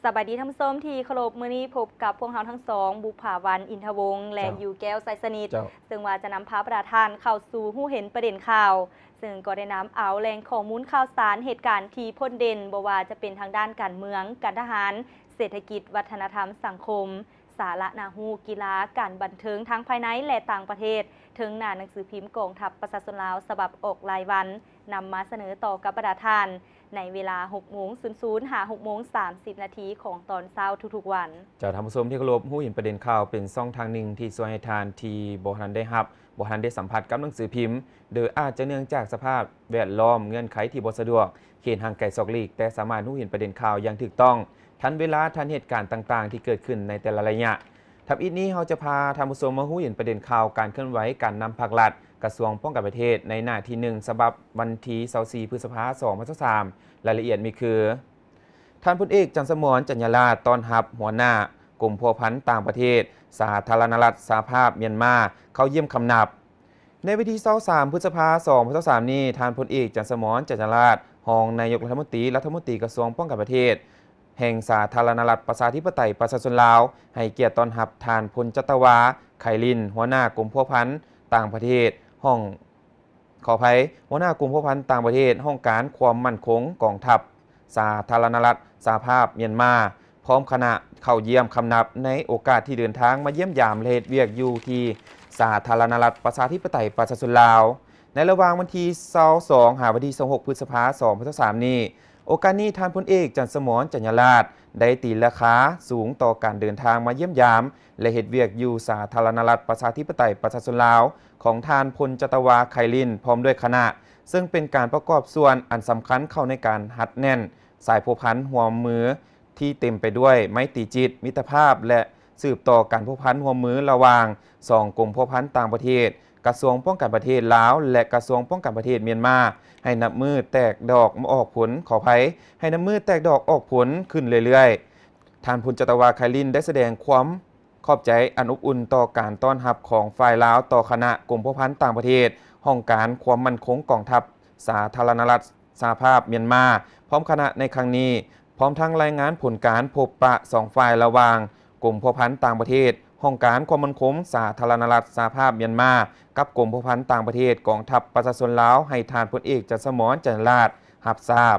สวัสดีท่านผู้ชมที่เคารพมื้อนี้พบกับพวกเราทั้งสองบุภาวันอินทวงศ์และอยู่แก้วไซสนิทซึ่งว่าจะนำพาประธานเข้าสู่หู้เห็นประเด็นข่าวซึ่งก็ได้นำเอาแหล่งข้อมูลข่าวสารเหตุการณ์ที่พ้นเด่นบ่ว่าจะเป็นทางด้านการเมืองการทหารเศรษฐกิจวัฒนธรรมสังคมสาระนาฮูกีฬาการบันเทิงทั้งภายในและต่างประเทศถึงหน้าหนังสือพิมพ์กองทัพประชาชนลาวฉบับออกรายวันนำมาเสนอต่อกับประธานในเวลา 6:00 หา 6:30 นาทีของตอนเช้าทุกๆวันจะทำผู้ชมที่เคารพหู้เห็นประเด็นข่าวเป็นช่องทางหนึ่งที่ช่วยให้ทานที่บ่ทันได้รับบ่ทันได้สัมผัสกับหนังสือพิมพ์โดยอาจจะเนื่องจากสภาพแวดล้อมเงื่อนไขที่บ่สะดวกเขตห่างไกลซอกลีกแต่สามารถหู้เห็นประเด็นข่าวอย่างถูกต้องทันเวลาทันเหตุการณ์ต่างๆที่เกิดขึ้นในแต่ละระยะทับอีกนี้เราจะพาท่านผู้ชมมาหู้เห็นประเด็นข่าวการเคลื่อนไหวการนำภาครัฐกระทรวงป้องกันประเทศในหน้าที่1ฉบับวันที่24พฤษภาคม2023รายละเอียดมีคือท่านพลเอกจันทร์สมรจัญญาราษฎร์ต้อนรับหัวหน้ากรมพัวพันธ์ต่างประเทศสาธารณรัฐสหภาพเมียนมาเข้าเยี่ยมคำนับในวันที่23พฤษภาคม2023นี้ท่านพลเอกจันทร์สมรจัญญาราษฎร์รองนายกรัฐมนตรีกระทรวงป้องกันประเทศแห่งสาธารณรัฐประชาธิปไตยประชาชนลาวให้เกียรติต้อนรับท่านพลจัตวาไขลินหัวหน้ากรมพัวพันธ์ต่างประเทศห้องขออภัยหัวหน้ากรมพัวพันธ์ต่างประเทศห้องการความมั่นคงกองทัพสาธารณรัฐสหภาพเมียนมาพร้อมคณะเข้าเยี่ยมคำนับในโอกาสที่เดินทางมาเยี่ยมยามและเฮ็ดเวียกอยู่ที่สาธารณรัฐประชาธิปไตยประชาชนลาวในระหว่างวันที่22หาวันที่26พฤษภาคม2023นี้โอกาสนี้ท่านพลเอกจันทร์สมรจัญญาราษฎร์ได้ตีราคาสูงต่อการเดินทางมาเยี่ยมยามและเฮ็ดเวียกอยู่สาธารณรัฐประชาธิปไตยประชาชนลาวของท่านพลจัตวาไขลินพร้อมด้วยคณะซึ่งเป็นการประกอบส่วนอันสำคัญเข้าในการหัดแน่นสายพัวพันหัวมือที่เต็มไปด้วยไมตรีจิตมิตรภาพและสืบต่อการพัวพันหัวมือระหว่าง2กรมพัวพันต่างประเทศกระทรวงป้องกันประเทศลาวและกระทรวงป้องกันประเทศเมียนมาให้นับมือแตกดอกออกผลขออภัยให้นับมือแตกดอกออกผลขึ้นเรื่อยๆท่านพลจัตวาไขลินได้แสดงความขอบใจอันอบอุ่นต่อการต้อนรับของฝ่ายลาวต่อคณะกรมพัวพันต่างประเทศห้องการความมั่นคงกองทัพสาธารณรัฐสหภาพเมียนมาพร้อมคณะในครั้งนี้พร้อมทั้งรายงานผลการพบปะ2ฝ่ายระหว่างกรมพัวพันต่างประเทศห้องการความมั่นคงสาธารณรัฐสหภาพเมียนมากับกรมพัวพันต่างประเทศกองทัพประชาชนลาวให้ทานพลเอกจันทร์สมรจัญญาราษฎร์รับทราบ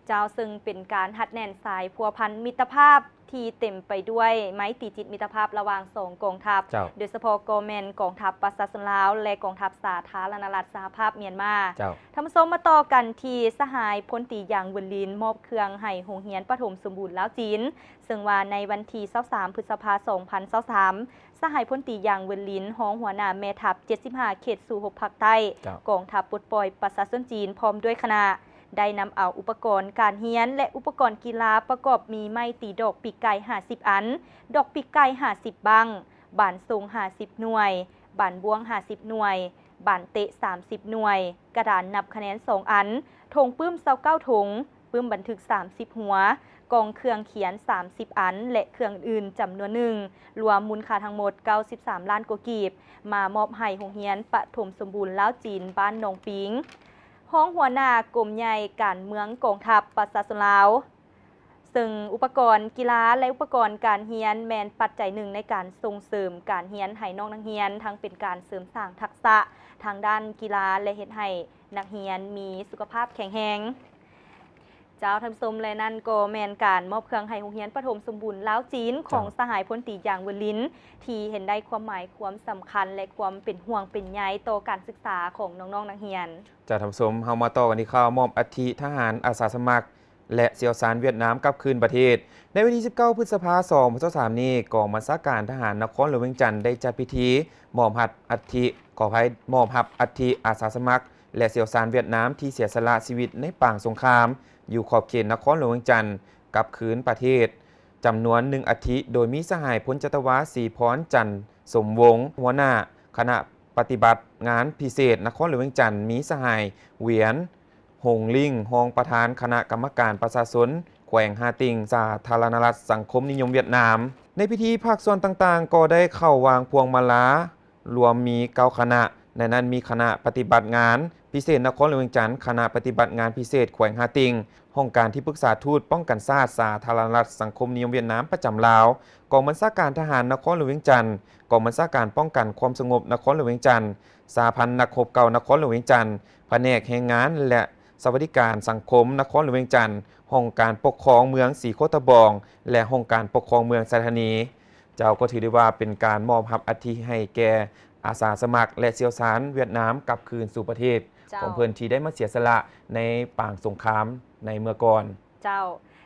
เจ้าซึ่งเป็นการหัดแน่นสายพัวพันมิตรภาพที่เต็มไปด้วยไมตรีจิตมิตรภาพระหว่าง2กองทัพโดยเฉพาะกองแมนกองทัพประชาชนลาวและกองทัพสาธารณรัฐสหภาพเมียนมาท่านผู้ชมมาต่อกันที่สหายพลตรีหยางเวินลินมอบเครื่องให้โรงเรียนประถมสมบูรณ์ลาวจีนซึ่งว่าในวันที่23พฤษภาคม2023สหายพลตรีหยางเวินลินรองหัวหน้าแม่ทัพ75เขตสู่6ภาคใต้กองทัพปลดปล่อยประชาชนจีนพร้อมด้วยคณะได้นำเอาอุปกรณ์การเรียนและอุปกรณ์กีฬาประกอบมีไม้ตีดอกปีกไก่50อันดอกปีกไก่50บังบานทรง50หน่วยบานบ้วง50หน่วยบานเตะ30หน่วยกระดานนับคะแนน2อันธงปื้ม29ธงปื้มบันทึก30หัวกองเครื่องเขียน30อันและเครื่องอื่นจำนวนหนึ่งรวมมูลค่าทั้งหมด93ล้านกว่ากีบมามอบให้โรงเรียนปฐมสมบูรณ์ลาวจีนบ้านหนองปิงห้องหัวหน้ากรมใหญ่การเมืองกองทัพประชาชนลาวซึ่งอุปกรณ์กีฬาและอุปกรณ์การเรียนแมนปัจจัยหนึ่งในการส่งเสริมการเรียนให้น้องนักเรียนทั้งเป็นการเสริมสร้างทักษะทางด้านกีฬาและเฮ็ดให้นักเรียนมีสุขภาพแข็งแรงเจ้าท่านผู้ชมและนั่นก็แมนการมอบเครื่องให้โรงเรียนประถมสมบูรณ์ลาวจีนของสหายพลตรีหยางเวินลินที่เห็นได้ความหมายความสำคัญและความเป็นห่วงเป็นใยต่อการศึกษาของน้องๆนักเรียนจะท่านผู้ชมเฮามาต่อกันที่ข่าวมอบอัฐิทหารอาสาสมัครและเสี่ยวสารเวียดนามกลับคืนประเทศในวันที่19พฤษภาคม2023นี้กองบัญชาการทหารนครหลวงเวียงจันทร์ได้จัดพิธีมอบอัฐิมอบอัฐิอาสาสมัครและเสี่ยวสารเวียดนามที่เสียสละชีวิตในปางสงครามอยู่ขอบเขตนครหลวงเวียงจันทร์กลับคืนประเทศจำนวน1อัฐิโดยมีสหายพลจัตวาศรีพรจันทร์สมวงศ์หัวหน้าคณะปฏิบัติงานพิเศษนครหลวงเวียงจันทร์มีสหายเหวียนหงลิ่งรองประธานคณะกรรมการประชาชนแขวงฮาติงสาธารณรัฐสังคมนิยมเวียดนามในพิธีภาคส่วนต่างๆก็ได้เข้าวางพวงมาลารวมมี9คณะ ในนั้นมีคณะปฏิบัติงานพิเศษนครหลวงเวียงจันทร์คณะปฏิบัติงานพิเศษแขวงฮาติงห้องการที่ปรึกษาทูตป้องกันชาติสาธารณรัฐสังคมนิยมเวียดนามประจำลาวกองบัญชาการทหารนครหลวงเวียงจันทร์กองบัญชาการป้องกันความสงบนครหลวงเวียงจันทร์สหพันธ์นักรบเก่านครหลวงเวียงจันทร์แผนกแรงงานและสวัสดิการสังคมนครหลวงเวียงจันทร์ห้องการปกครองเมืองสีโคตะบองและห้องการปกครองเมืองสถานีเจ้าก็ถือได้ว่าเป็นการมอบรับอัฐิให้แก่อาสาสมัครและเชี่ยวชาญเวียดนามกลับคืนสู่ประเทศของเพื่อนที่ได้มาเสียสละในปางสงครามในเมื่อก่อนเจ้า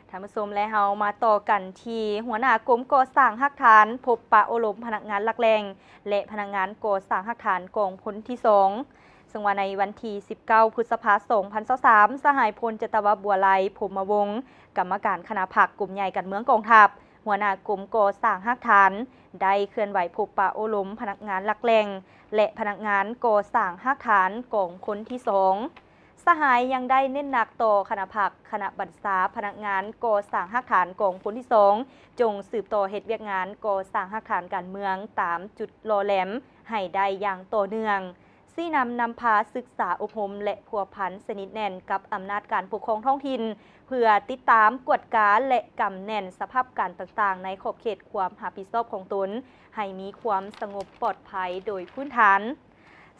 ท่านผู้ชมและเฮามาต่อกันที่หัวหน้ากรมก่อสร้างฮักฐานพบปะอบรมพนักงานหลักแรงและพนักงานก่อสร้างฮักฐานกองพลที่2ซึ่งว่าในวันที่19พฤษภาคม2023สหายพลจตวบัวไลพรหมวงศ์กรรมการคณะพรรคกลุ่มใหญ่การเมืองกองทัพหัวหน้ากรมก่อสร้างฮักฐานได้เคลื่อนไหวพบปะอบรมพนักงานหลักแรงและพนักงานก่อสร้างฮักฐานกองพลที่2สหายยังได้เน้นหนักต่อคณะพรรคคณะบัญชาพนักงานก่อสร้างฮักฐานกองพลที่2จงสืบต่อเหตุเวียกงานก่อสร้างฮักฐานการเมืองตามจุดรอแหลมให้ได้อย่างต่อเนื่องซี่นำพาศึกษาอบรมและพัวพันสนิทแน่นกับอำนาจการปกครองท้องถิ่นเพื่อติดตามกวดการและกำแน่นสภาพการต่างๆในขอบเขตความรับผิดชอบของตนให้มีความสงบปลอดภัยโดยพื้นฐาน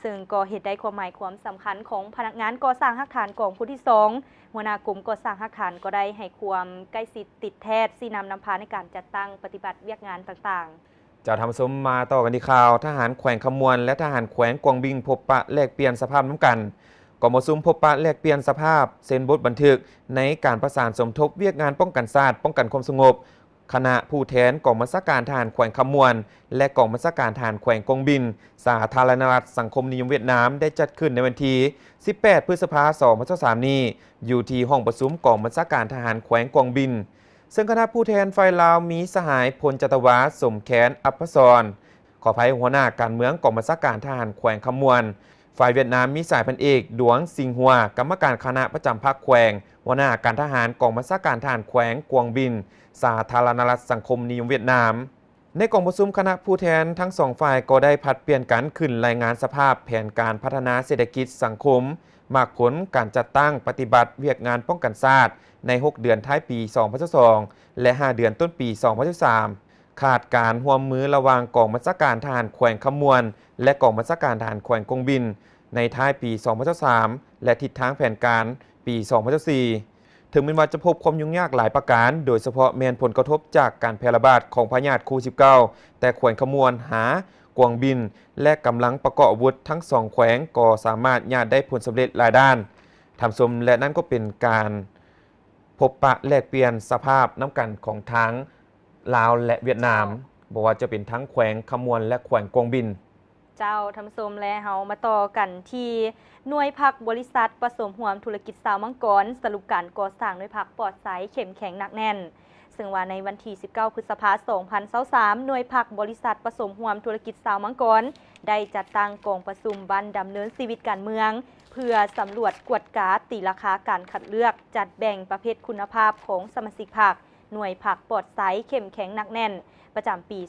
ซึ่งก็เหตุได้ความหมายความสำคัญของพนักงานก่อสร้างฮักฐานกองพลที่2หัวหน้ากลุ่มก่อสร้างฮักฐานก็ได้ให้ความใกล้ชิดติดแทศซี่นำพาในการจัดตั้งปฏิบัติเวียกงานต่างๆจะทำสมมาต่อกันที่ข่าวทหารแขวงขมวนและทหารแขวงกวงบิงพบปะแลกเปลี่ยนสภาพน้ำกันกองประชุมพบปะแลกเปลี่ยนสภาพเซ็นบทบันทึกในการประสานสมทบเวียกงานป้องกันชาติป้องกันความสงบคณะผู้แทนกองบัญชาการทหารแขวงขมวนและกองบัญชาการทหารแขวงกวงบินสาธารณรัฐสังคมนิยมเวียดนามได้จัดขึ้นในวันที่18พฤษภาคม2023นี้อยู่ที่ห้องประชุมกองบัญชาการทหารแขวงกวงบินซึ่งคณะผู้แทนฝ่ายลาวมีสหายพลจตวาสมแขนอัปพศรขออภัยหัวหน้าการเมืองกองบัญชาการทหารแขวงขมวนฝ่ายเวียดนามมีสายพันเอกดวงสิงหัวกรรมการคณะประจำภาคแขวงหัวหน้าการทหารกองบัญชาการทหารแขวงกวงบินสาธารณรัฐสังคมนิยมเวียดนามในกองประชุมคณะผู้แทนทั้งสองฝ่ายก็ได้ผลัดเปลี่ยนกันขึ้นรายงานสภาพแผนการพัฒนาเศรษฐกิจสังคมมากผลการจัดตั้งปฏิบัติเวียกงานป้องกันชาติใน6เดือนท้ายปี2022และ5เดือนต้นปี2023ขาดการร่วมมือระหว่างกองบัญชาการทหารแขวงขมวนและกองบัญชาการทหารแขวงกงบินในท้ายปี2023และทิศทางแผนการปี2024ถึงแม้ว่าจะพบความยุ่งยากหลายประการโดยเฉพาะแม้นผลกระทบจากการแพร่ระบาดของพยาธิโควิด -19 แต่แขวงขมวนหากวงบินและกำลังประกอบอาวุธทั้งสองแขวงก็สามารถญาติได้ผลสำเร็จหลายด้านทำสมและนั่นก็เป็นการพบปะแลกเปลี่ยนสภาพน้ำกันของทั้งลาวและเวียดนามบอกว่าจะเป็นทั้งแขวงขมวนและแขวงกวงบินเจ้าทำสมและเฮามาต่อกันที่หน่วยพักบริษัทผสมห่วมธุรกิจสาวมังกรสรุปการก่อสร้างหน่วยพักปลอดสายเข้มแข็งหนักแน่นซึ่งว่าในวันที่19พฤษภาคม2023หน่วยพักบริษัทผสมห่วมธุรกิจสาวมังกรได้จัดตั้งกองประชุมบันดำเนินชีวิตการเมืองเพื่อสำรวจกวดการตีราคาการคัดเลือกจัดแบ่งประเภทคุณภาพของสมาชิกพรรคหน่วยพักปลอดสายเข้มแข็งหนักแน่นประจำปี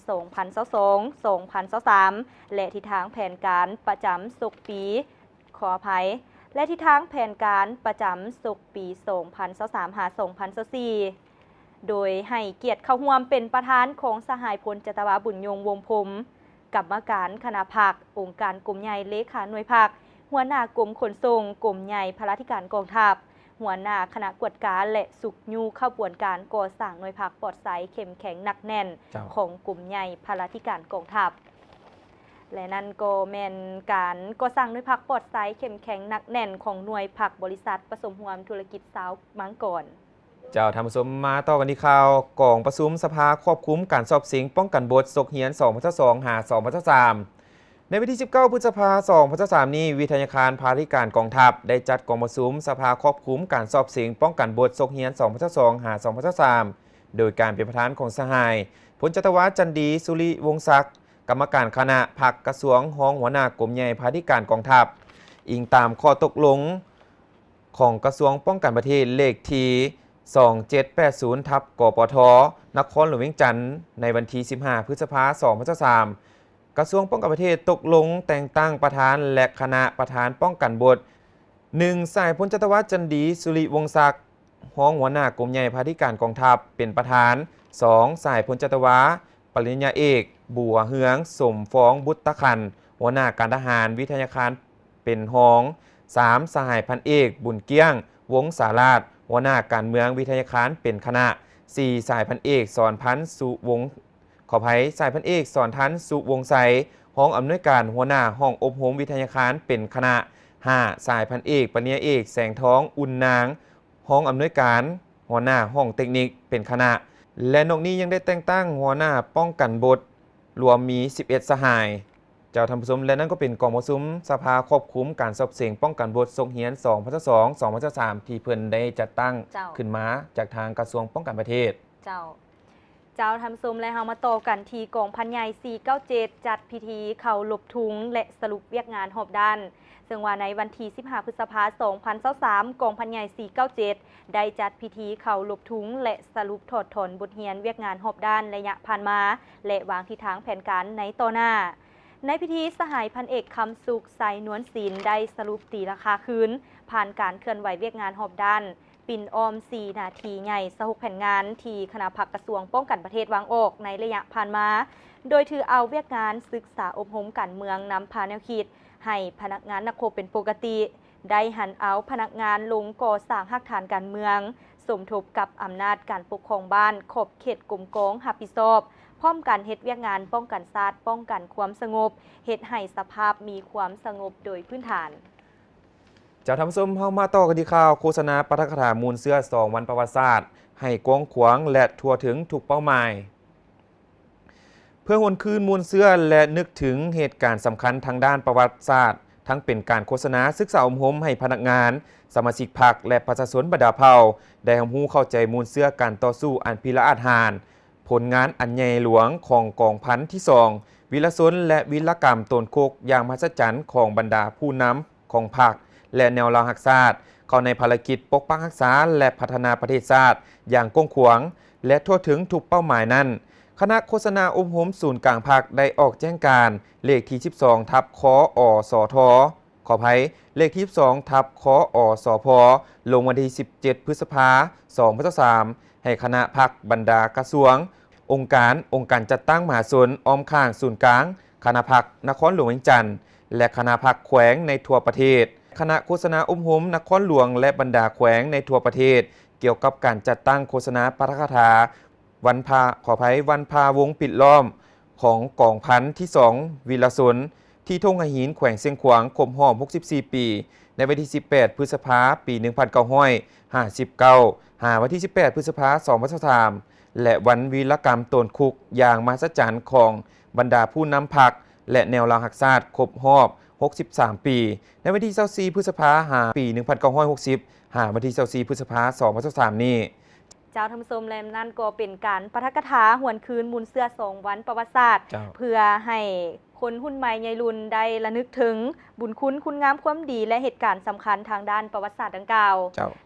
2022-2023 และทิศทางแผนการประจำสุกปีขออภัยและทิศทางแผนการประจำสุกปี 2023-2024 โดยให้เกียรติเข้าร่วมเป็นประธานของสหายพลจตวาบุญยงวงพรมกรรมการคณะพรรคองค์การกลุ่มใหญ่เลขาหน่วยพรรคหัวหน้ากลุ่มขนส่งกลุ่มใหญ่พลาธิการกองทัพหัวหน้าคณะกวดการและสุกยูเข้าบวนการก่อสร้างหน่วยพักปลอดสายเข้มแข็งหนักแน่นของกลุ่มใหญ่พลาธิการกองทัพและนั่นก็แม่นการก่อสร้างหน่วยพักปลอดสายเข้มแข็งหนักแน่นของหน่วยพักบริษัทผสมห่วมธุรกิจสาวมังกรเจ้าทำผสมมาต่อกันที่ข่าวกองประชุมสภาควบคุมการสอบสิงป้องกันบทสกเหียน2022หา2023ในวันที่19พฤษภาคม2023นี้วิทยาคารภาริการกองทัพได้จัดกองประชุมสภาควบคุมการสอบสิงป้องกันบทสกเหียน2022หา2023โดยการเป็นประธานของสหายพลจตวาจันดีสุริวงศ์ศักดิ์กรรมการคณะพรรคกระทรวงห้องหัวหน้ากรมใหญ่ภาริการกองทัพอิงตามข้อตกลงของกระทรวงป้องกันประเทศเลขที่2780ทับกปทนครหลวงเวียงจันทร์ในวันที่15พฤษภาคม2023 กระทรวงป้องกันประเทศตกลงแต่งตั้งประธานและคณะประธานป้องกันบท 1. สายพลจัตวาจันดีสุริวงศ์ศักดิ์รองหัวหน้ากรมใหญ่พาธิการกองทัพเป็นประธาน 2. สายพลจัตวาปริญญาเอกบัวเฮืองสมฟ้องบุตรขันหัวหน้าการทหารวิทยาคารเป็นรอง 3. สหายพันเอกบุญเกี้ยงวงศาลาดหัวหน้าการเมืองวิทยาคารเป็นคณะ 4. สายพันเอกสอนพันธ์สุวงศ์ขออภัยสายพันเอกสอนทันสุวงศ์ใสห้องอำนวยการหัวหน้าห้องอบรมวิทยาคารเป็นคณะ 5. สายพันเอกปริญญาเอกแสงทองอุ่นนางห้องอำนวยการหัวหน้าห้องเทคนิคเป็นคณะและนอกนี้ยังได้แต่งตั้งหัวหน้าป้องกันบทรวมมี 11 สหายเจ้าท่านผู้ชมและนั่นก็เป็นกองประชุมสภาควบคุมการสอบเสียงป้องกันบททรงเหียน2002 2003ที่เพิ่นได้จัดตั้งขึ้นมาจากทางกระทรวงป้องกันประเทศเจ้าทำซุมและเฮามาโตกันทีกองพันใหญ่497จัดพิธีเข้าหลบทุงและสรุปเวียกงานหอบด้านซึ่งว่าในวันที่15 พฤษภาคม 2023กองพันใหญ่497ได้จัดพิธีเข้าหลบทุงและสรุปถอดถอนบทเรียนเวียกงานหอบด้านระยะผ่านมาและวางทิศทางแผนการในต่อหน้าในพิธีสหายพันเอกคำสุขใสนวลศิลป์ได้สรุปตีราคาคืนผ่านการเคลื่อนไหวเวียกงานหอบด้านปิ่นออม4 นาทีใหญ่สหุกแผนงานที่คณะพักกระทรวงป้องกันประเทศวางออกในระยะผ่านมาโดยถือเอาเวียกงานศึกษาอบรมการเมืองนำพาแนวคิดให้พนักงานนักโคเป็นปกติได้หันเอาพนักงานลงก่อสร้างหักฐานการเมืองสมทบกับอำนาจการปกครองบ้านขอบเขตกลุ่มกองรับผิดชอบพร้อมกันเฮ็ดเวียกงานป้องกันชาติป้องกันความสงบเฮ็ดให้สภาพมีความสงบโดยพื้นฐานจะทำส้มเฮามาต่อกันที่ข่าวโฆษณาปาฐกถามูลเสื้อ2 วันประวัติศาสตร์ให้กว้างขวางและทั่วถึงทุกเป้าหมายเพื่อหวนคืนมูลเสื้อและนึกถึงเหตุการณ์สำคัญทางด้านประวัติศาสตร์ทั้งเป็นการโฆษณาศึกษาอบรมให้พนักงานสมาชิกพรรคและประชาชนบรรดาเผ่าได้รู้เข้าใจมูลเสื้อการต่อสู้อันพิละอาจหาญผลงานอันใหญ่หลวงของกองพันที่2วิรชนและวิรกรรมตนโคกอย่างมหัศจรรย์ของบรรดาผู้นำของพรรคและแนวราวหักชาติเข้าในภารกิจปกปักรักษาและพัฒนาประเทศชาติอย่างกว้างขวางและทั่วถึงทุกเป้าหมายนั้นคณะโฆษณาอบรมศูนย์กลางภาคได้ออกแจ้งการเลขที่12ทับคอสทขออภัยเลขที่12ทับคอสพลงวันที่17 พฤษภาคม 2023ให้คณะภาคบรรดากระทรวงองค์การจัดตั้งมหาชนอ้อมข้างศูนย์กลางคณะภาคนครหลวงเวียงจันทร์และคณะภาคแขวงในทั่วประเทศคณะโฆษณาอบรมนครหลวงและบรรดาแขวงในทั่วประเทศเกี่ยวกับการจัดตั้งโฆษณาปาฐกถาวันพาวงปิดล้อมของกองพันที่2วิรชนที่ทุ่งหินแขวงเชียงขวางครบรอบ64 ปีในวันที่18 พฤษภาคม ปี 1959 วันที่18 พฤษภาคม 2023และวันวีรกรรมตนคุกอย่างมหัศจรรย์ของบรรดาผู้นำพรรคและแนวราวหักชาติครบรอบ63 ปีในวันที่24 พฤษภาคม ปี 1960 วันที่24 พฤษภาคม 2023นี้เจ้าทำสมแลมนั่นก็เป็นการปาฐกถาหวนคืนมูลเสื้อ2 วันประวัติศาสตร์เพื่อให้คนรุ่นใหม่ใหญ่รุ่นได้ระลึกถึงบุญคุณงามความดีและเหตุการณ์สำคัญทางด้านประวัติศาสตร์ดังกล่าว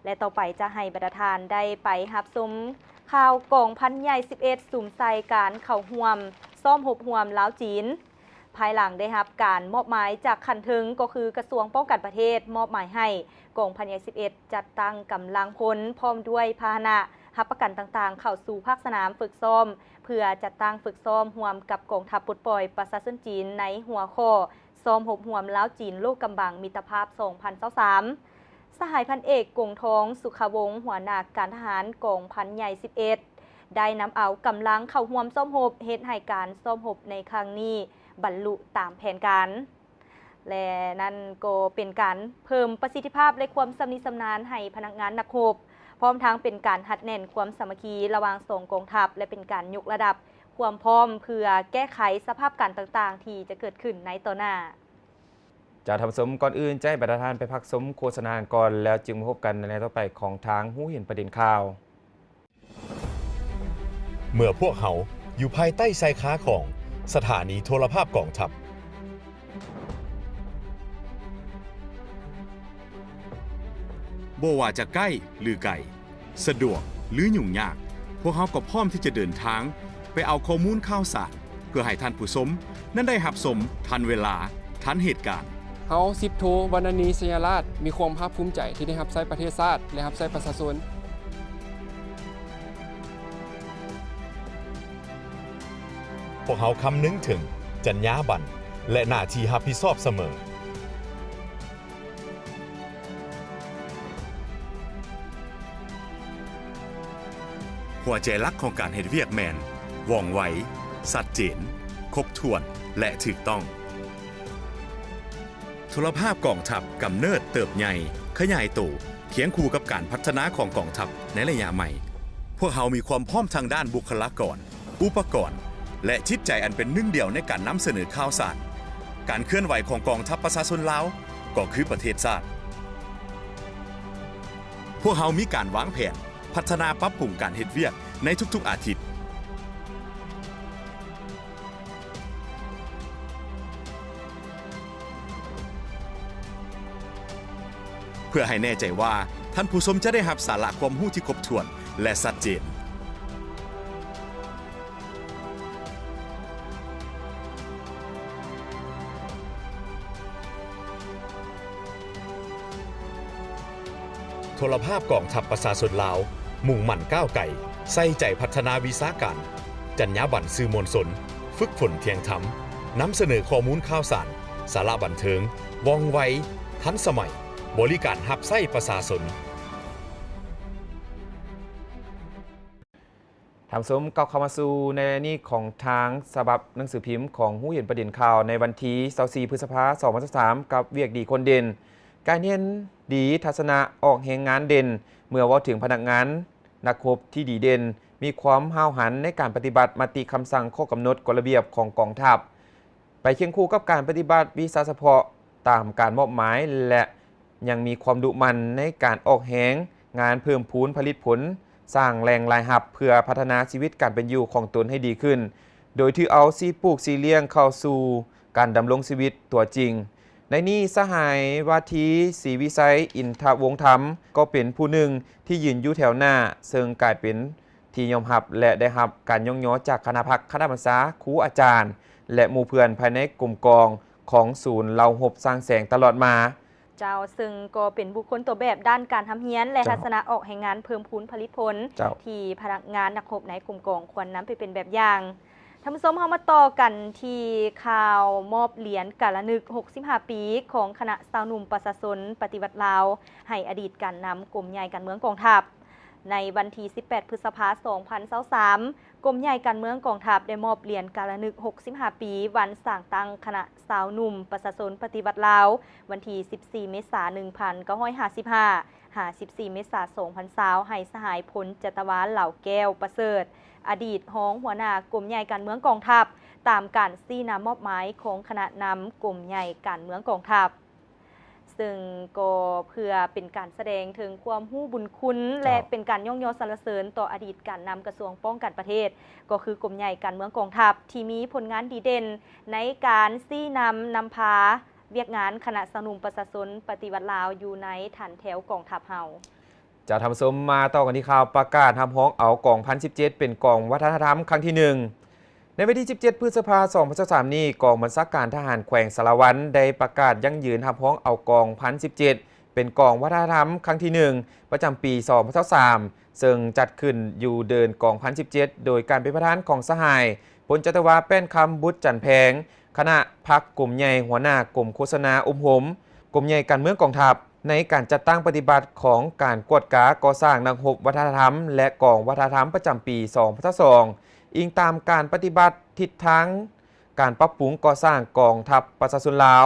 และต่อไปจะให้บรรดาทานได้ไปรับชมข่าวกองพันใหญ่11สุ่มใส่การเข้าห่วมซ่อมหบห่วมลาวจีนภายหลังได้รับการมอบหมายจากขันถึงก็คือกระทรวงป้องกันประเทศมอบหมายให้กองพันใหญ่11จัดตั้งกำลังพลพร้อมด้วยพาหนะรับประกันต่างๆเข้าสู่ภาคสนามฝึกซ้อมเพื่อจัดตั้งฝึกซ้อมห่วมกับกองทัพปลดปล่อยประชาชนจีนในหัวข้อซ้อมหบห่วมล้าวจีนโลกกำบังมิตรภาพ 2023 สหายพันเอกกงทองสุขวงศ์หัวหน้าการทหารกองพันใหญ่11ได้นำเอากำลังเข้าห่วมซ้อมหบเฮ็ดให้การซ้อมหบในครั้งนี้บรรลุตามแผนการและนั่นก็เป็นการเพิ่มประสิทธิภาพและความสำนิสำนานให้พนักงานนักรบพร้อมทั้งเป็นการหัดแน่นความสามัคคีระหว่างสองกองทัพและเป็นการยกระดับความพร้อมเพื่อแก้ไขสภาพการต่างๆที่จะเกิดขึ้นในต่อหน้าจะทำสมก่อนอื่นใจบรรดาทานไปพักสมโฆษณาก่อนแล้วจึงมาพบกันในต่อไปของทางหู้เห็นประเด็นข่าวเมื่อพวกเขาอยู่ภายใต้ชายคาของสถานีโทรภาพกองทัพบ่ว่าจะใกล้หรือไกลสะดวกหรือยุ่งยากพวกเขาก็พร้อมที่จะเดินทางไปเอาข้อมูลข่าวสาร เพื่อให้ท่านผู้ชมนั้นได้รับชมทันเวลาทันเหตุการณ์เฮา10โทวรรณนีสยาราชมีความภาคภูมิใจที่ได้รับใช้ประเทศชาติและรับใช้ประชาชนพวกเขาคำนึงถึงจรรยาบรรณและหน้าที่รับผิดชอบเสมอหัวใจหลักของการเฮ็ดเวียกแมนว่องไวชัดเจนครบถ้วนและถูกต้องทุลภาพกองทัพกำเนิดเติบใหญ่ขยายตัวเคียงคู่กับการพัฒนาของกองทัพในระยะใหม่พวกเขามีความพร้อมทางด้านบุคลากรอุปกรณ์และจิตใจอันเป็นหนึ่งเดียวในการนำเสนอข่าวสารการเคลื่อนไหวของกองทัพประชาชนลาวก็คือประเทศชาติพวกเขามีการวางแผนพัฒนาปรับปรุงการเฮ็ดเวียกในทุกๆอาทิตย์เพื่อให้แน่ใจว่าท่านผู้ชมจะได้รับสาระความรู้ที่ครบถ้วนและชัดเจนโทรภาพกองทัพประชาชนลาวมุ่งมั่นก้าวไกลใส่ใจพัฒนาวิชาการจรรยาบรรณสื่อมวลชนฝึกฝนเที่ยงธรรมนำเสนอข้อมูลข่าวสารสาระบันเทิงว่องไวทันสมัยบริการรับใช้ประชาชนถามสมกับเข้ามาสู่ในนี้ของทางฉบับหนังสือพิมพ์ของหู้เห็นประเด็นข่าวในวันที่24พฤษภาคม2023กับเวียกดีคนเด่นการเห็นดีทัศนะออกแห่งงานเด่นเมื่อว่าถึงพนักงานนักรบที่ดีเด่นมีความห้าวหันในการปฏิบัติมติคำสั่งข้อกำหนดกฎระเบียบของกองทัพไปเคียงคู่กับการปฏิบัติวิสาเฉพาะตามการมอบหมายและยังมีความดุมันในการออกแหงงานเพิ่มพูนผลิตผลสร้างแรงรายหับเพื่อพัฒนาชีวิตการเป็นอยู่ของตนให้ดีขึ้นโดยที่เอาซีปลูกซีเลี้ยงเข้าสู่การดำรงชีวิตตัวจริงในนี้สหายวาทีศรีวิสัยอินทวงศ์ธรรมก็เป็นผู้หนึ่งที่ยืนอยู่แถวหน้าซึ่งกลายเป็นที่ยอมรับและได้รับการยกย่องจากคณะพักคณะบรรษาครูอาจารย์และหมู่เพื่อนภายในกลุ่มกองของศูนย์เหล่าหบสร้างแสงตลอดมาเจ้าซึ่งก็เป็นบุคคลตัวแบบด้านการทำเฮียนและทัศนะออกแห่งงานเพิ่มพูนผลิตผลที่พนักงานนักรบในกลุ่มกองควรนำไปเป็นแบบอย่างท่านผู้ชมเฮามาต่อกันที่ข่าวมอบเหรียญกาละนึก65ปีของคณะสาวหนุ่มประชาชนปฏิวัติลาวให้อดีตการนำกลุ่มใหญ่การเมืองกองทัพในวันที่18พฤษภาคม2023กรมใหญ่การเมืองกองทัพได้มอบเหรียญกาละนึก65ปีวันสร้างตั้งคณะสาวหนุ่มประชาชนปฏิวัติลาววันที่14เมษายน1955 14เมษายน2020ให้สหายพลจตวาลเหล่าแก้วประเสริฐอดีตห้องหัวหน้ากรมใหญ่การเมืองกองทัพตามการซี้นำมอบหมายของคณะนำกรมใหญ่การเมืองกองทัพซึ่งก็เพื่อเป็นการแสดงถึงความหู้บุญคุณและเป็นการย่องยอสรรเสริญต่ออดีตการนำกระทรวงป้องกันประเทศก็คือกรมใหญ่การเมืองกองทัพที่มีผลงานดีเด่นในการซี้นำพาเวียกงานคณะสาวหนุ่มประชาชนปฏิวัติลาวอยู่ในฐานแถวกองทัพเฮาจะทำสมมาต่อกันที่ข่าวประกาศทำห้องเอากอง1017เป็นกองวัฒนธรรมครั้งที่ 1ในวันที่17พฤษภาคม2023นี้กองบัญชาการทหารแขวงสารวัตรได้ประกาศยั่งยืนทำห้องเอากอง1017เป็นกองวัฒนธรรมครั้งที่ 1ประจำปี2023ซึ่งจัดขึ้นอยู่เดินกอง1017โดยการเป็นประธานของสหายพลจตวาแป้นคำบุตรจันแพงคณะพักกลุ่มใหญ่หัวหน้ากลุ่มโฆษณาหมกลุ่มใหญ่การเมืองกองทัพในการจัดตั้งปฏิบัติของการกวดกาก่อสร้างนักรบวัฒนธรรมและกองวัฒนธรรมประจำปี2022อิงตามการปฏิบัติทิศทางการปรับปรุงก่อสร้างกองทัพประชาชนลาว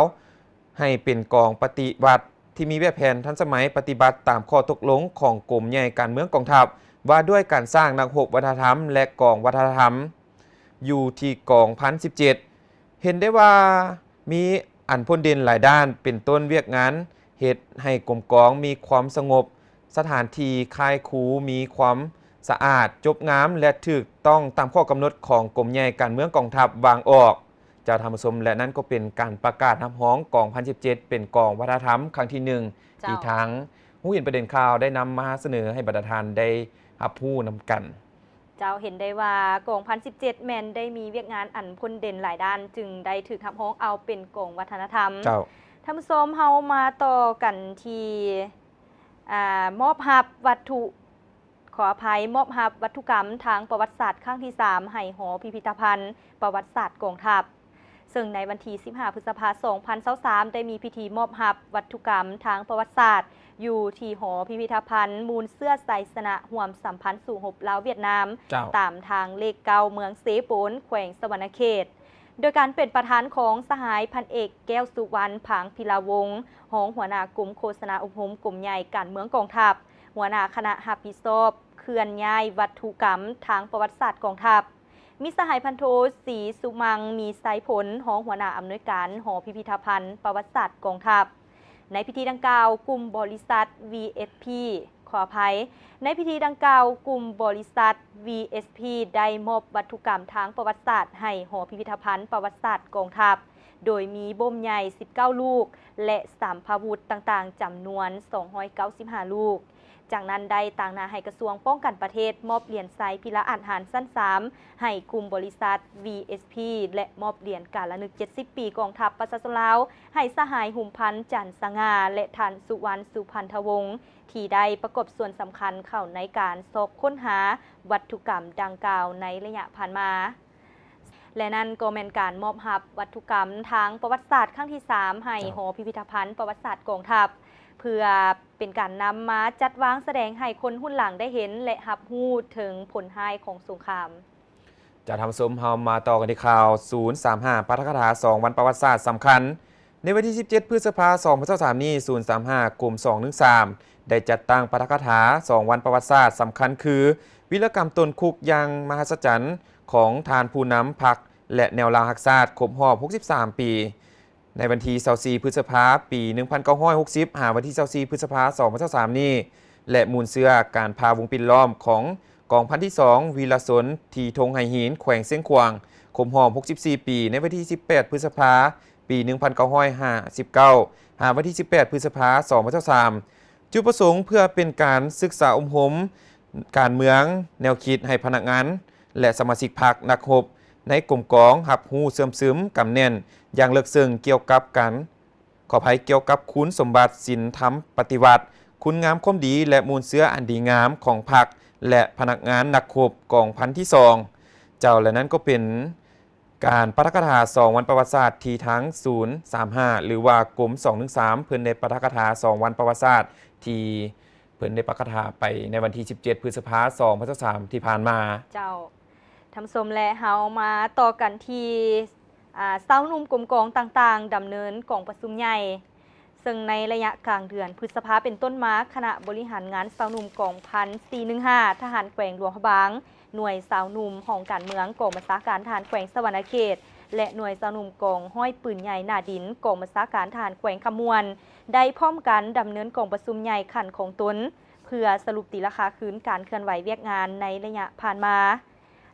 ให้เป็นกองปฏิบัติที่มีแบบแผนทันสมัยปฏิบัติตามข้อตกลงของกรมใหญ่การเมืองกองทัพว่าด้วยการสร้างนักรบวัฒนธรรมและกองวัฒนธรรมอยู่ที่กอง1017เห็นได้ว่ามีอันพ้นเด่นหลายด้านเป็นต้นเวียกงานเหตุให้กรมกองมีความสงบสถานที่ค่ายคูมีความสะอาดจบงามและถูกต้องตามข้อกำหนดของกรมใหญ่การเมืองกองทัพวางออกจะทำสมและนั่นก็เป็นการประกาศนำห้องกอง1017เป็นกองวัฒนธรรมครั้งที่ 1ที่ทั้งผู้เห็นประเด็นข่าวได้นำมาเสนอให้บรรดาท่านได้รับผู้นำกัน เจ้าเห็นได้ว่ากองพัน17แมนได้มีเวียกงานอันพ้นเด่นหลายด้านจึงได้ถูกทับฮ้องเอาเป็นกองวัฒนธรรมเจ้าท่านผู้ชมเฮามาต่อกันที่มอบรับวัตถุขออภัยมอบรับวัตถุกรรมทางประวัติศาสตร์ครั้งที่3ให้หอพิพิธภัณฑ์ประวัติศาสตร์กองทัพซึ่งในวันที่15พฤษภาคม2023ได้มีพิธีมอบรับวัตถุกรรมทางประวัติศาสตร์อยู่ที่หอพิพิธภัณฑ์มูลเสื้อไซสนะห่วมสัมพันธ์สู่หบลาวเวียดนามตามทางเลขเก่าเมืองเสโปนแขวงสวรรณเขตโดยการเป็นประธานของสหายพันเอกแก้วสุวรรณผางพิลาวงศ์รองหัวหน้ากลุ่มโฆษณาอบรมกลุ่มใหญ่การเมืองกองทัพหัวหน้าคณะรับผิดชอบเคลื่อนย้ายวัตถุกรรมทางประวัติศาสตร์กองทัพมีสหายพันโทศรีสุมังมีไซผลรองหัวหน้าอำนวยการหอพิพิธภัณฑ์ประวัติศาสตร์กองทัพในพิธีดังกล่าวกลุ่มบริษัท VSP ขออภัยในพิธีดังกล่าวกลุ่มบริษัท VSP ได้มอบวัตถุกรรมทางประวัติศาสตร์ให้หอพิพิธภัณฑ์ประวัติศาสตร์กองทัพโดยมีบ่มใหญ่19ลูกและสัมภาวุธต่างๆจำนวน295ลูกจากนั้นได้ต่างนาให้กระทรวงป้องกันประเทศมอบเหรียญไซพิละอาหารสั้น3ให้กลุ่มบริษัท VSP และมอบเหรียญการละนึก70ปีกองทัพประชาชนลาวให้สหายหุมพันธ์จันทร์สง่าและท่านสุวรรณสุพันธวงศ์ที่ได้ประกอบส่วนสำคัญเข้าในการสอบค้นหาวัตถุกรรมดังกล่าวในระยะผ่านมาและนั่นก็เป็นการมอบรับวัตถุกรรมทางประวัติศาสตร์ครั้งที่3ให้หอพิพิธภัณฑ์ประวัติศาสตร์กองทัพเพื่อเป็นการนำมาจัดวางแสดงให้คนรุ่นหลังได้เห็นและรับรู้ถึงผลร้ายของสงครามจะทำสมเฮามาต่อกันที่ข่าว035ปาฐกถา2วันประวัติศาสตร์สำคัญในวันที่17พฤษภาคม2023นี้035กลุ่ม213ได้จัดตั้งปาฐกถา2วันประวัติศาสตร์สำคัญคือวิรกรรมตนคุกอย่างมหัศจรรย์ของทานผู้นำพรรคและแนวราวหักศาสตร์ครบรอบ63ปีในวันที่24พฤษภาคมปี1960หาวันที่24พฤษภาคม2023นี้และมูลเสื้อการพาวงปินล้อมของกองพันที่2วีรสนทีทงไหหินแขวงเส้นขวางครบรอบ64ปีในวันที่18พฤษภาคมปี1959หาวันที่18พฤษภาคม2023จุดประสงค์เพื่อเป็นการศึกษาอบรมการเมืองแนวคิดให้พนักงานและสมาชิกพรรคนักรบในกลุ่มกองหับหูเสื่อมซึมกำแน่นอย่างเลิกซึ่งเกี่ยวกับการขอภัยเกี่ยวกับคุณสมบัติศีลธรรมปฏิวัติคุณงามความดีและมูลเสื้ออันดีงามของพรรคและพนักงานนักรบกองพันที่2เจ้าและนั้นก็เป็นการปาฐกถา2วันประวัติศาสตร์ที่ทั้ง035หรือว่ากลุ่ม213เพิ่นได้ปาฐกถา2วันประวัติศาสตร์ที่เพิ่นได้ปาฐกถาไปในวันที่17พฤษภาคม2023ที่ผ่านมาเจ้าทำสมและเฮามาต่อกันที่เศร้านุ่มกลมกองต่างๆดำเนินกองประชุมใหญ่ซึ่งในระยะกลางเดือนพฤษภาเป็นต้นมาคณะบริหารงานเศร้านุ่มกองพัน415ทหารแขวงหลวงพระบางหน่วยเศร้านุ่มของการเมืองกองบัญชาการทหารแขวงสวรรณเขตและหน่วยเศร้านุ่มกองห้อยปืนใหญ่หน้าดินกองบัญชาการทหารแขวงขมวนได้พร้อมกันดำเนินกองประชุมใหญ่ขันของตนเพื่อสรุปตีราคาคืนการเคลื่อนไหวเวียกงานในระยะผ่านมา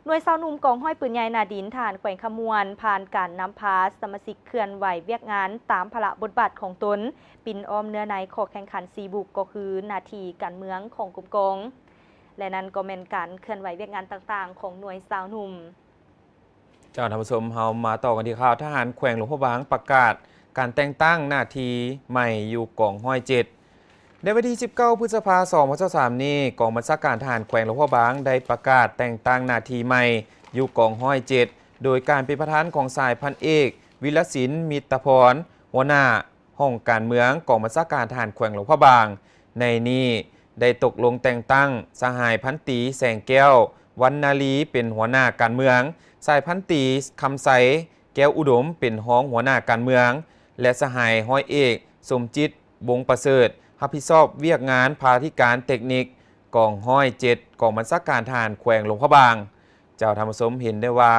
หน่วยเศร้านุ่มกองห้อยปืนใหญ่นาดินฐานแขวงขมวนผ่านการนำพาสมาชิกเคลื่อนไหวเวียกงานตามพระบทบาทของตนปินอ้อมเนื้อในขอแข่งขัน4บุกก็คือนาทีการเมืองของกลุ่มกองและนั้นก็เป็นการเคลื่อนไหวเวียกงานต่างๆของหน่วยเศร้านุ่มเจ้าท่านผู้ชมเฮามาต่อกันที่ข่าวทหารแขวงหลวงพระบางประกาศการแต่งตั้งหน้าที่ใหม่อยู่กองห้อย7ในวันที่19พฤษภาคม2023นี้กองบัญชาการทหารแขวงหลวงพระบางได้ประกาศแต่งตั้งหน้าที่ใหม่อยู่กองห้อย7โดยการเป็นประธานของสายพันเอกวิรศิลป์มิตรพรหัวหน้าห้องการเมืองกองบัญชาการทหารแขวงหลวงพระบางในนี้ได้ตกลงแต่งตั้งสหายพันตีแสงแก้ววรรณาลีเป็นหัวหน้าการเมืองสายพันตีคำใสแก้วอุดมเป็นห้องหัวหน้าการเมืองและสหายห้อยเอกสมจิตบงประเสริฐรับผิดชอบเวียกงานภาธิการเทคนิคกองห้อย7กองบัญชาการทหารแขวงหลวงพระบางเจ้าธรรมสมเห็นได้ว่า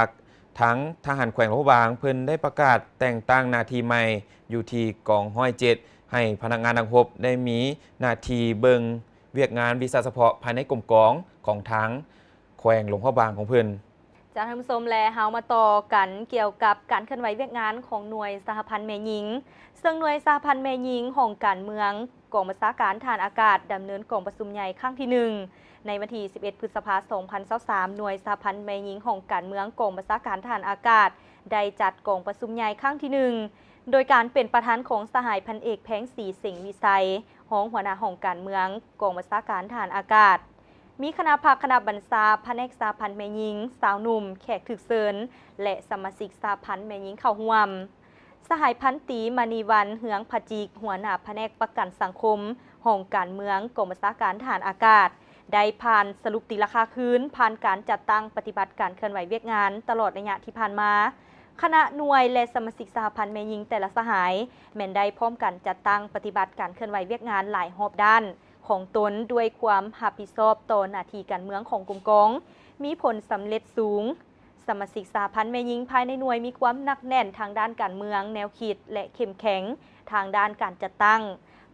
ทั้งทหารแขวงหลวงพระบางเพิ่นได้ประกาศแต่งตั้งหน้าที่ใหม่อยู่ที่กองห้อย7ให้พนักงานนักรบได้มีหน้าที่เบิงเวียกงานวิชาเฉพาะภายในกลุ่มกองของทั้งแขวงหลวงพระบางของเพิ่นจากท่านผู้ชมและเฮามาต่อกันเกี่ยวกับการเคลื่อนไหวเวียกงานของหน่วยสหพันธ์แม่หญิงซึ่งหน่วยสหพันธ์แม่หญิงของการเมืองกองบัญชาการทหารอากาศดำเนินกองประชุมใหญ่ครั้งที่1 ในวันที่ 11 พฤษภาคม 2023 หน่วยสหพันธ์แม่หญิงของการเมืองกองบัญชาการทหารอากาศได้จัดกองประชุมใหญ่ครั้งที่ 1 โดยการเป็นประธานของสหายพันเอกแพงศรีสิงห์วิสัยรองหัวหน้าของการเมืองกองบัญชาการทหารอากาศมีคณะภาคคณะบรรษาแผนกสหพันธ์แม่หญิงสาวหนุ่มแขกถึกเซินและสมาชิกสหพันธ์แม่หญิงเข้าร่วมสหายพันตีมณีวันเหืองพจิกหัวหน้าแผนกประกันสังคมห้องการเมืองกองบัญชาการทหารอากาศได้ผ่านสรุปตีราคาคืนผ่านการจัดตั้งปฏิบัติการเคลื่อนไหวเวียกงานตลอดระยะที่ผ่านมาคณะหน่วยและสมาชิกสหพันธ์แม่หญิงแต่ละสหายแม่นได้พร้อมกันจัดตั้งปฏิบัติการเคลื่อนไหวเวียกงานหลายรอบด้านของตนด้วยความรับผิดชอบต่อหน้าที่การเมืองของกลุ่มกองมีผลสำเร็จสูงสมาชิกสหพันธ์แม่หญิงภายในหน่วยมีความหนักแน่นทางด้านการเมืองแนวคิดและเข้มแข็งทางด้านการจัดตั้ง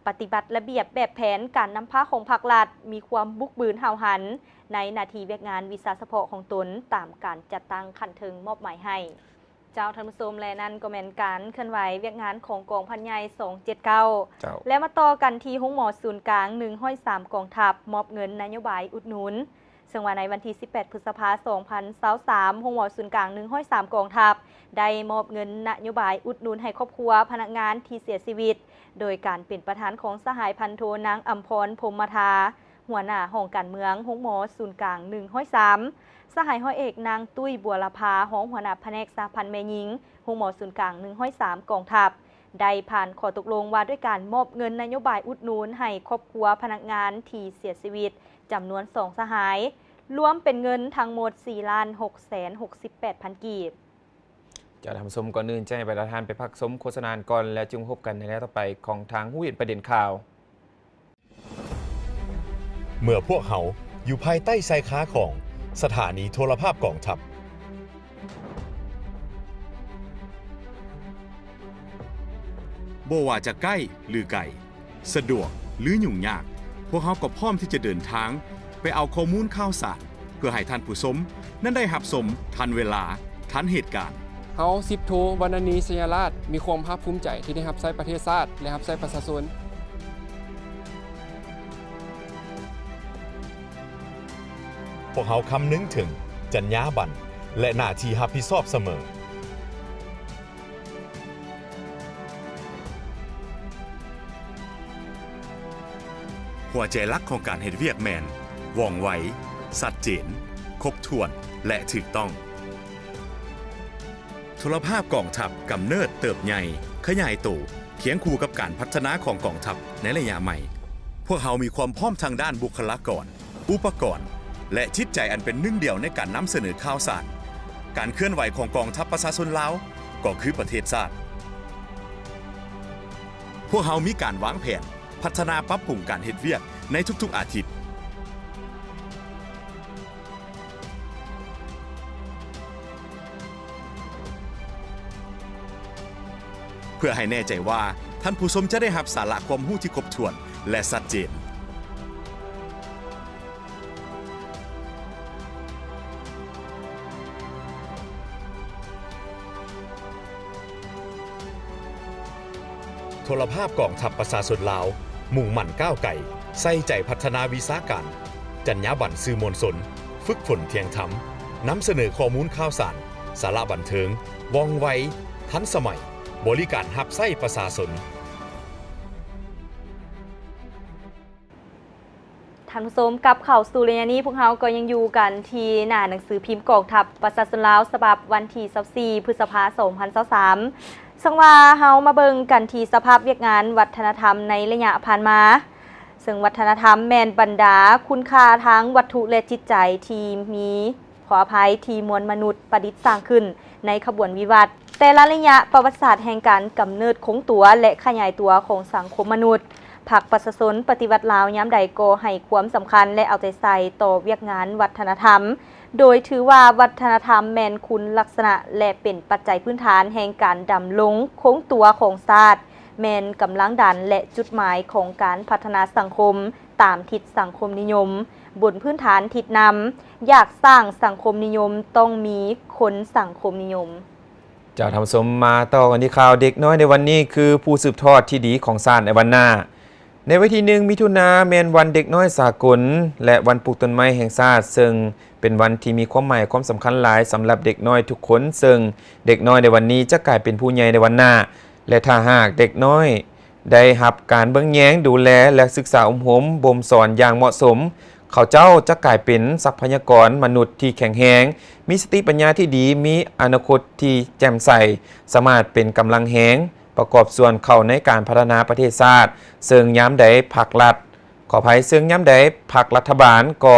ปฏิบัติระเบียบแบบแผนการนำพาของภาครัฐมีความบุกบืนห่าวหันในหน้าที่เวียกงานวิสาเฉพาะของตนตามการจัดตั้งขันเทิงมอบหมายให้เจ้าท่านผู้ชมและนั่นก็แม่นการเคลื่อนไหวเวียกงานของกองพันใหญ่279และมาต่อกันที่ห้องหมอศูนย์กลาง103กองทัพมอบเงินนโยบายอุดหนุนซึ่งว่าในวันที่ 18 พฤษภาคม 2023ห้องหมอศูนย์กลาง103กองทัพได้มอบเงินนโยบายอุดหนุนให้ครอบครัวพนักงานที่เสียชีวิตโดยการเป็นประธานของสหายพันโทนางอัมพรพรหมทาหัวหน้าห้องการเมืองห้องหมอศูนย์กลาง103สหายห้อยเอกนางตุ้ยบัวละพาห้องหัวหน้าแผนกสหพันธ์แม่หญิงห้องหมอศูนย์กลาง103กองทัพได้ผ่านข้อตกลงว่าด้วยการมอบเงินนโยบายอุดหนุนให้ครอบครัวพนักงานที่เสียชีวิตจำนวน2สหายรวมเป็นเงินทั้งหมด 4,668,000 กีบจะทำสมก่อนอื่นแจ้งประธานไปพักสมโฆษณาก่อนแล้วจึงพบกันในแนวต่อไปของทางหู้เห็นประเด็นข่าวเมื่อพวกเขาอยู่ภายใต้ชายคาของสถานีโทรภาพกองทัพบ่ว่าจะใกล้หรือไกลสะดวกหรือยุ่งยากพวกเขาก็พร้อมที่จะเดินทางไปเอาข้อมูลข่าวสารเพื่อให้ท่านผู้ชมนั้นได้รับชมทันเวลาทันเหตุการณ์เฮา10โทวรรณณีสยาราชมีความภาคภูมิใจที่ได้รับใช้ประเทศชาติและรับใช้ประชาชนพวกเขาคำนึงถึงจรรยาบรรณและหน้าที่รับผิดชอบเสมอหัวใจหลักของการเฮ็ดเวียกแมนว่องไวชัดเจนครบถ้วนและถูกต้องโทรภาพกองทัพกำเนิดเติบใหญ่ขยายตัวเคียงคู่กับการพัฒนาของกองทัพในระยะใหม่พวกเขามีความพร้อมทางด้านบุคลากรอุปกรณ์และจิตใจอันเป็นหนึ่งเดียวในการนำเสนอข่าวสารการเคลื่อนไหวของกองทัพประชาชนลาวก็คือประเทศชาติพวกเขามีการวางแผนพัฒนาปรับปรุงการเฮ็ดเวียกในทุกๆอาทิตย์เพื่อให้แน่ใจว่าท่านผู้ชมจะได้รับสาระความรู้ที่ครบถ้วนและชัดเจนโทรภาพกองทัพประชาชนลาวมุ่งมั่นก้าวไกลใส่ใจพัฒนาวิชาการจรรยาบรรณสื่อมวลชนฝึกฝนเที่ยงธรรมนำเสนอข้อมูลข่าวสารสาระบันเทิงว่องไวทันสมัยบริการรับใช้ประชาชนท่านผู้ชมกับข่าวสู่ระยะนี้พวกเราก็ยังอยู่กันที่หน้าหนังสือพิมพ์กองทัพประชาชนลาวฉบับวันที่24 พฤษภาคม 2023ซึ่งว่าเฮามาเบิ่งกันที่สภาพเวียกงานวัฒนธรรมในระยะผ่านมาซึ่งวัฒนธรรมแม่นบรรดาคุณค่าทั้งวัตถุและจิตใจที่มีขออภัยที่มวลมนุษย์ประดิษฐ์สร้างขึ้นในขบวนวิวัฒน์แต่ละระยะประวัติศาสตร์แห่งการกำเนิดคงตัวและขยายตัวของสังคมมนุษย์พรรคประชาชนปฏิวัติลาวยามใดก็ให้ความสำคัญและเอาใจใส่ต่อเวียกงานวัฒนธรรมโดยถือว่าวัฒนธรรมแม่นคุณลักษณะและเป็นปัจจัยพื้นฐานแห่งการดำรงคงตัวของชาติแม่นกำลังดันและจุดหมายของการพัฒนาสังคมตามทิศสังคมนิยมบนพื้นฐานทิศนำอยากสร้างสังคมนิยมต้องมีคนสังคมนิยมจะทำสมมาต่อกันที่ข่าวเด็กน้อยในวันนี้คือผู้สืบทอดที่ดีของชาติในวันหน้า ในวันที่1มิถุนายนแม่นวันเด็กน้อยสากลและวันปลูกต้นไม้แห่งชาติซึ่งเป็นวันที่มีความหมายความสำคัญหลายสำหรับเด็กน้อยทุกคนซึ่งเด็กน้อยในวันนี้จะกลายเป็นผู้ใหญ่ในวันหน้าและถ้าหากเด็กน้อยได้รับการเบิ่งแยงดูแลและศึกษาอบรมบ่มสอนอย่างเหมาะสมเขาเจ้าจะกลายเป็นทรัพยากรมนุษย์ที่แข็งแรงมีสติปัญญาที่ดีมีอนาคตที่แจ่มใสสามารถเป็นกำลังแรงประกอบส่วนเข้าในการพัฒนาประเทศชาติซึ่งยามใดภาครัฐขออภัยซึ่งยามใดภาครัฐบาลก็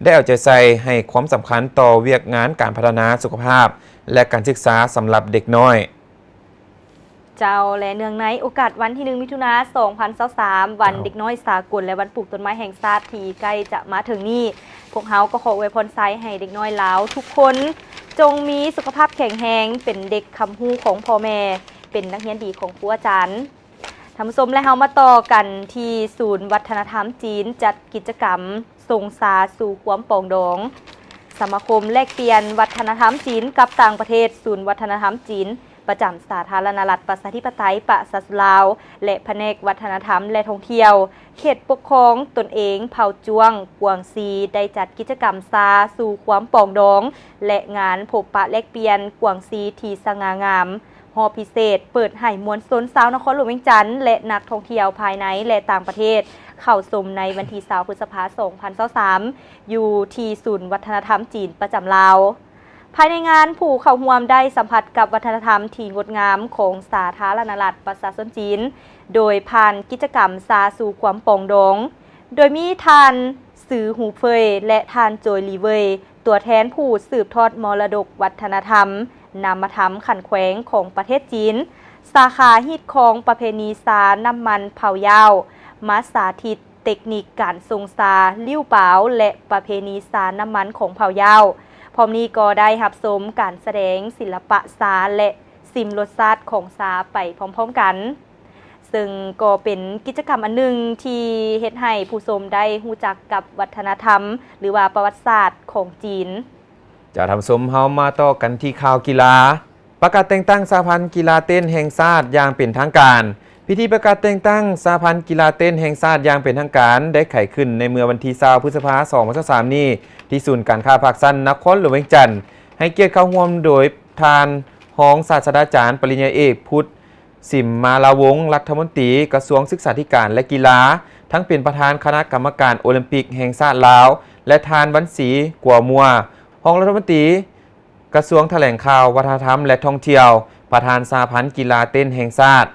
ได้เอาใจใส่ให้ความสำคัญต่อเวียกงานการพัฒนาสุขภาพและการศึกษาสำหรับเด็กน้อยเจ้าและเนื่องในโอกาสวันที่1มิถุนายน2023วันเด็กน้อยสากลและวันปลูกต้นไม้แห่งชาติที่ใกล้จะมาถึงนี้พวกเฮาก็ขออวยพรไซให้เด็กน้อยลาวทุกคนจงมีสุขภาพแข็งแรงเป็นเด็กคำฮู้ของพ่อแม่เป็นนักเรียนดีของครูอาจารย์ท่านผู้ชมและเฮามาต่อกันที่ศูนย์วัฒนธรรมจีนจัดกิจกรรมส่งสาสู่ความปรองดองสมาคมแลกเปลี่ยนวัฒนธรรมจีนกับต่างประเทศศูนย์วัฒนธรรมจีนประจำสาธารณรัฐประชาธิปไตยประชาชนลาวและแผนกวัฒนธรรมและท่องเที่ยวเขตปกครองตนเองเผ่าจ้วงกวางซีได้จัดกิจกรรมซาสู่ความปรองดองและงานพบปะแลกเปลี่ยนกวางซีที่สง่างามฮอพิเศษเปิดให้มวลชนชาวนครหลวงเวียงจันทน์และนักท่องเที่ยวภายในและต่างประเทศเข้าชมในวันที่20พฤษภาคม2023อยู่ที่ศูนย์วัฒนธรรมจีนประจำลาวภายในงานผู้เข้าร่วมได้สัมผัสกับวัฒนธรรมที่งดงามของสาธารณรัฐประชาชนจีนโดยผ่านกิจกรรมซาสู่ความปรองดองโดยมีทานซือหูเฟยและทานโจยลีเวยตัวแทนผู้สืบทอดมรดกวัฒนธรรมนามธรรมขันแขวงของประเทศจีนสาขาฮีดคองประเพณีซาน้ำมันเผายาวมาสาธิตเทคนิคการทรงซาลิ้วเปาและประเพณีซาน้ำมันของเผายาวพร้อมนี้ก็ได้รับชมการแสดงศิลปะซาและซิมรสชาติของซาไปพร้อมๆกันซึ่งก็เป็นกิจกรรมอันหนึ่งที่เฮ็ดให้ผู้ชมได้รู้จักกับวัฒนธรรมหรือว่าประวัติศาสตร์ของจีนจะทำสมเฮามาต่อกันที่ข่าวกีฬาประกาศแต่งตั้งสหพันธ์กีฬาเต้นแห่งชาติอย่างเป็นทางการพิธีประกาศแต่งตั้งสหพันธ์กีฬาเต้นแห่งชาติอย่างเป็นทางการได้ไขขึ้นในเมื่อวันที่20พฤษภาคม2023นี้ที่ศูนย์การค้าภาคสั้นนครหลวงเวียงจันทน์ให้เกียรติเข้าร่วมโดยทานรองศาสตราจารย์ปริญญาเอกพุทธสิมมาลาวงศ์รัฐมนตรีกระทรวงศึกษาธิการและกีฬาทั้งเป็นประธานคณะกรรมการโอลิมปิกแห่งชาติลาวและทานวันศรีกัวมัวรองรัฐมนตรีกระทรวงแถลงข่าววัฒนธรรมและท่องเที่ยวประธานสหพันธ์กีฬาเต้นแห่งชาติ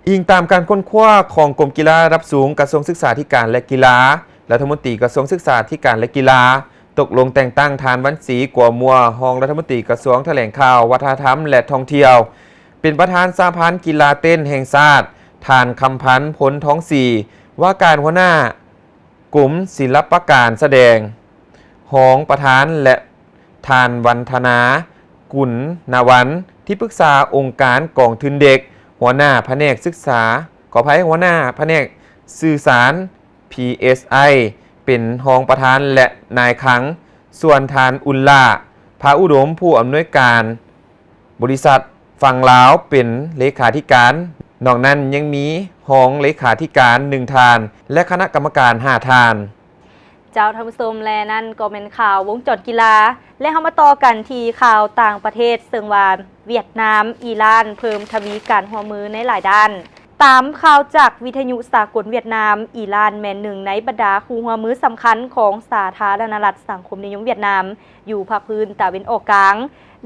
อิงตามการค้นคว้าของกรมกีฬาระดับสูงกระทรวงศึกษาธิการและกีฬารัฐมนตรีกระทรวงศึกษาธิการและกีฬาตกลงแต่งตั้งทานวันศรีกัวมัวรองรัฐมนตรีกระทรวงแถลงข่าววัฒนธรรมและท่องเที่ยวเป็นประธานสหพันธ์กีฬาเต้นแห่งชาติทานคำพันธ์ผลท้องศรีว่าการหัวหน้ากลุ่มศิลปการแสดงรองประธานและทานวันธนากุลนาวันที่ปรึกษาองค์การกองทุนเด็กหัวหน้าแผนกศึกษาขออภัยหัวหน้าแผนกสื่อสาร PSI เป็นรองประธานและนายขังส่วนทานอุลลาภาอุดมผู้อำนวยการบริษัทฝั่งลาวเป็นเลขาธิการนอกนั้นยังมีรองเลขาธิการ1ทานและคณะกรรมการ5ทานเจ้าท่านผู้ชมและนั่นก็เป็นข่าววงจรกีฬาและเฮามาต่อกันที่ข่าวต่างประเทศซึ่งว่าเวียดนามอิหร่านเพิ่มทวีการร่วมมือในหลายด้านตามข่าวจากวิทยุสากลเวียดนามอิหร่านแม่นหนึ่งในบรรดาคู่ร่วมมือสำคัญของสาธารณรัฐสังคมนิยมเวียดนามอยู่ภาคพื้นตะวันออกกลาง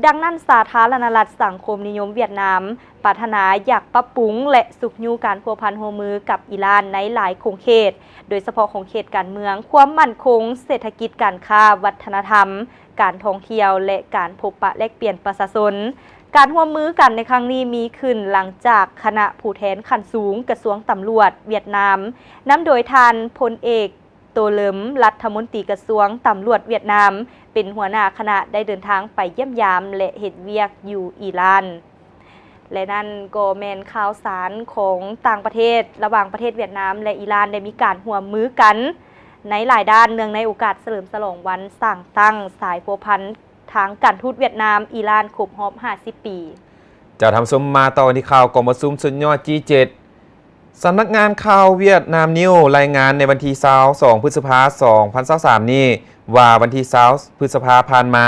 ดังนั้นสาธารณรัฐสังคมนิยมเวียดนามปรารถนาอยากปรับปรุงและสุขยูการพัวพันร่วมมือกับอิหร่านในหลายขงเขตโดยเฉพาะของเขตการเมืองความมั่นคงเศรษฐกิจการค้าวัฒนธรรมการท่องเที่ยวและการพบปะแลกเปลี่ยนประชาชนการร่วมมือกันในครั้งนี้มีขึ้นหลังจากคณะผู้แทนขั้นสูงกระทรวงตำรวจเวียดนามนำโดยทานพลเอกโตเลิมรัฐมนตรีกระทรวงตำรวจเวียดนามเป็นหัวหน้าคณะได้เดินทางไปเยี่ยมยามและเฮ็ดเวียกอยู่อิหร่านและนั่นก็แม่นข่าวสารของต่างประเทศระหว่างประเทศเวียดนามและอิหร่านได้มีการร่วมมือกันในหลายด้านเนื่องในโอกาสเฉลิมฉลองวันสร้างตั้งสายพัวพันทางการทูตเวียดนามอิหร่านครบรอบ50 ปีจะทำสมมาต่อที่ข่าวกองประชุมสุดยอด G7 สำนักงานข่าวเวียดนามนิวรายงานในวันที่22พฤษภาคม2023นี้ว่าวันที่20พฤษภาผ่านมา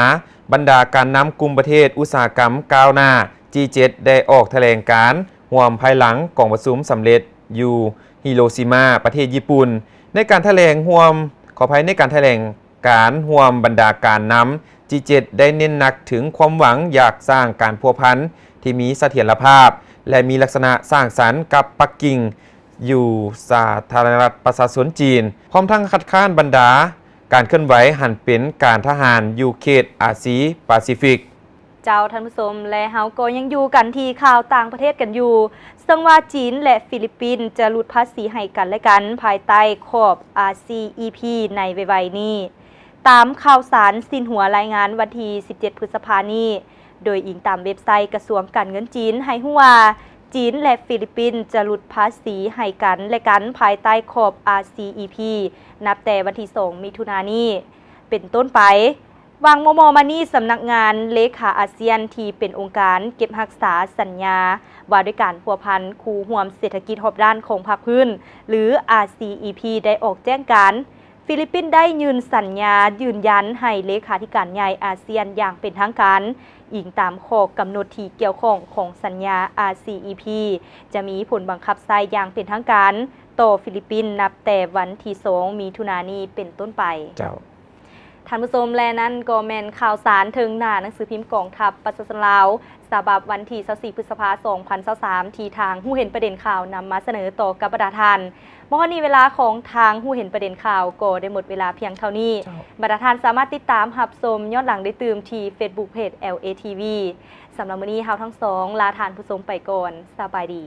บรรดาการนำกลุ่มประเทศอุตสาหกรรมก้าวหน้า G7 ได้ออกแถลงการณ์ร่วมภายหลังกองประชุมสำเร็จอยู่ฮิโรชิมาประเทศญี่ปุ่นในการแถลงร่วมขออภัยในการแถลงการร่วมบรรดาการนำ G7 ได้เน้นหนักถึงความหวังอยากสร้างการพัวพันที่มีเสถียรภาพและมีลักษณะสร้างสรรค์กับปักกิ่งอยู่สาธารณรัฐประชาชนจีนพร้อมทั้งคัดค้านบรรดาการเคลื่อนไหวหันเป็นการทหารอยู่เขตอาซีแปซิฟิกเจ้าท่านผู้ชมและเฮาก็ยังอยู่กันที่ข่าวต่างประเทศกันอยู่ซึ่งว่าจีนและฟิลิปปินส์จะลดภาษีให้กันและกันภายใต้ขอบ RCEP ในไวๆนี้ตามข่าวสารสิ้นหัวรายงานวันที่17พฤษภาคมนี้โดยอิงตามเว็บไซต์กระทรวงการเงินจีนให้ฮู้ว่าจีนและฟิลิปปินส์จะลดภาษีให้กันและกันภายใต้ขอบ RCEP นับแต่วันที่2มิถุนายนนี้เป็นต้นไปวางโมมานี่สำนักงานเลขาอาเซียนที่เป็นองค์การเก็บรักษาสัญญาว่าด้วยการพัวพันคู่ร่วมเศรษฐกิจรอบด้านของภาคพื้นหรือ RCEP ได้ออกแจ้งการฟิลิปปินส์ได้ยืนสัญญายืนยันให้เลขาธิการใหญ่อาเซียนอย่างเป็นทางการอิงตามข้อกำหนดที่เกี่ยวข้องของสัญญา RCEP จะมีผลบังคับใช้อย่างเป็นทางการต่อฟิลิปปินส์นับแต่วันที่2มิถุนายนนี้เป็นต้นไปเจ้าท่านผู้ชมและนั้นก็แม่นข่าวสารถึงหน้าหนังสือพิมพ์กองทัพประชาชนลาวฉบับวันที่24พฤษภาคม2023ที่ทางผู้เห็นประเด็นข่าวนำมาเสนอต่อกับประธานเมื่อนี้เวลาของทางผู้เห็นประเด็นข่าวก็ได้หมดเวลาเพียงเท่านี้ประธานสามารถติดตามรับชมย้อนหลังได้ตื่มที่ Facebook Page LATV สำหรับมื้อนี้เฮาทั้งสองลาท่านผู้ชมไปก่อนสบายดี